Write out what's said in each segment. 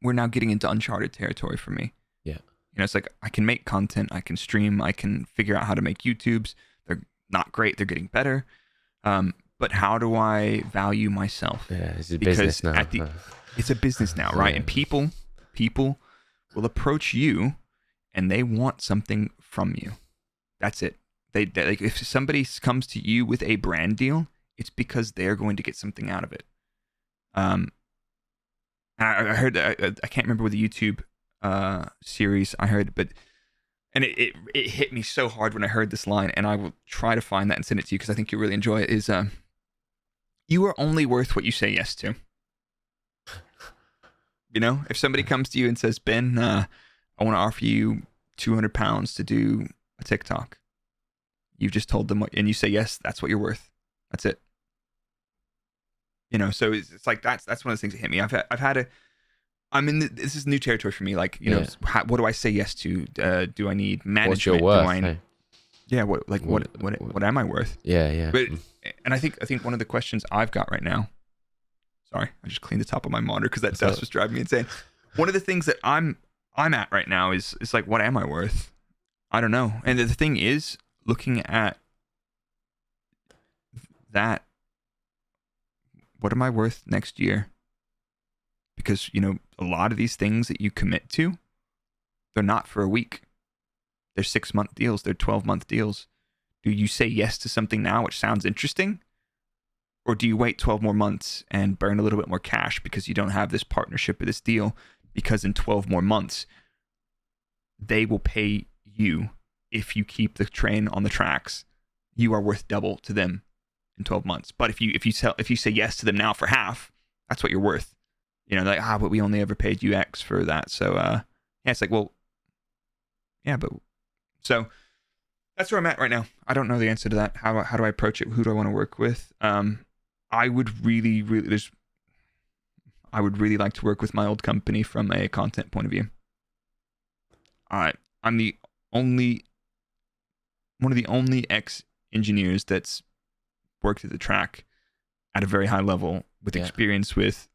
we're now getting into uncharted territory for me. Yeah. It's like I can make content, I can stream, I can figure out how to make YouTubes. They're not great, they're getting better. But how do I value myself? Yeah, it's a Because business now. it's a business now, right? Yeah. And people will approach you and they want something from you. That's it. They like, if somebody comes to you with a brand deal, it's because they're going to get something out of it. I heard that, I can't remember what the YouTube series I heard, but it hit me so hard when I heard this line, and I will try to find that and send it to you because I think you'll really enjoy it. Is you are only worth what you say yes to. If somebody comes to you and says, Ben, I want to offer you £200 to do a TikTok. You've just told them and you say yes, that's what you're worth. That's it. So it's like that's one of the things that hit me. This is new territory for me. Like, what do I say yes to? Do I need management? What's your worth? Hey? Yeah. What am I worth? Yeah. But, and I think one of the questions I've got right now. Sorry, I just cleaned the top of my monitor because that dust was driving me insane. One of the things that I'm at right now is like, what am I worth? I don't know. And the thing is, looking at that, what am I worth next year? Because, a lot of these things that you commit to, they're not for a week. They're 6-month deals. They're 12-month deals. Do you say yes to something now, which sounds interesting? Or do you wait 12 more months and burn a little bit more cash because you don't have this partnership or this deal? Because in 12 more months, they will pay you if you keep the train on the tracks. You are worth double to them in 12 months. But if you say yes to them now for half, that's what you're worth. Like, but we only ever paid you X for that. So, it's like, well, yeah, but so that's where I'm at right now. I don't know the answer to that. How do I approach it? Who do I want to work with? I would really like to work with my old company from a content point of view. I'm one of the only ex-engineers that's worked at the track at a very high level with experience with,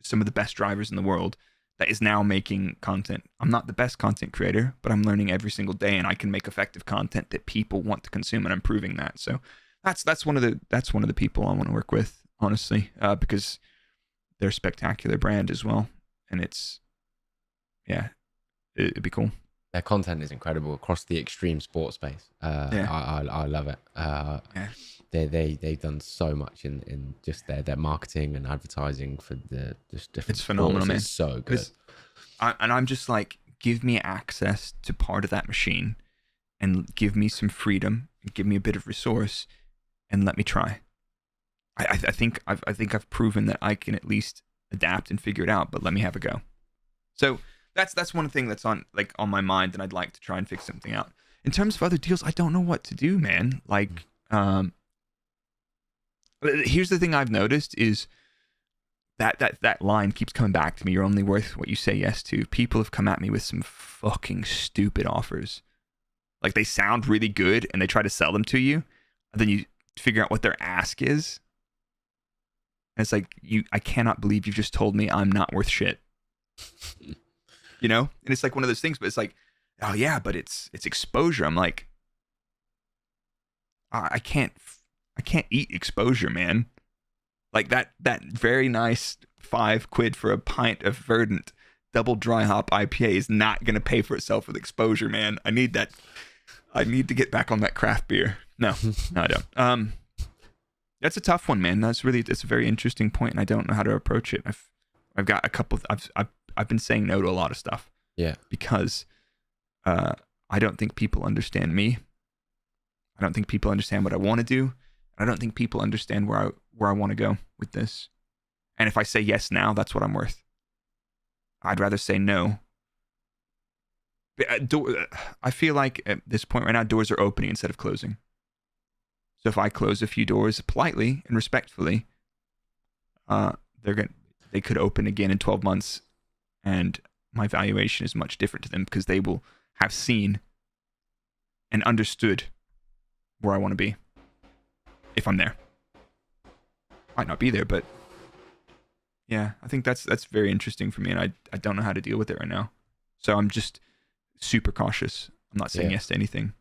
some of the best drivers in the world that is now making content. I'm not the best content creator, but I'm learning every single day, and I can make effective content that people want to consume, and I'm proving that. So that's one of the people I want to work with, honestly, because they're a spectacular brand as well, and it'd be cool. Their content is incredible across the extreme sports space. I love it. They've done so much in just their marketing and advertising for the just different. It's phenomenal, man. It's so good. I'm just like, give me access to part of that machine, and give me some freedom, and give me a bit of resource, and let me try. I think I've proven that I can at least adapt and figure it out, but let me have a go. So that's one thing that's on my mind, and I'd like to try and fix something out. In terms of other deals, I don't know what to do, man. Like, here's the thing I've noticed is that line keeps coming back to me. You're only worth what you say yes to. People have come at me with some fucking stupid offers. Like, they sound really good and they try to sell them to you, and then you figure out what their ask is. And it's like, I cannot believe you've just told me I'm not worth shit. And it's like one of those things, but it's like, oh yeah, but it's exposure. I'm like, I can't eat exposure, man. Like that very nice £5 for a pint of Verdant double dry hop IPA is not going to pay for itself with exposure, man. I need that. I need to get back on that craft beer. No, I don't. That's a tough one, man. It's a very interesting point, and I don't know how to approach it. I've got a couple. I've been saying no to a lot of stuff. Yeah. Because I don't think people understand me. I don't think people understand what I want to do. I don't think people understand where I want to go with this. And if I say yes now, that's what I'm worth. I'd rather say no. I feel like at this point right now, doors are opening instead of closing. So if I close a few doors politely and respectfully, they could open again in 12 months, and my valuation is much different to them because they will have seen and understood where I want to be. If I'm there. Might not be there, but Yeah, I think that's very interesting for me, and I don't know how to deal with it right now. So I'm just super cautious. I'm not saying yes to anything.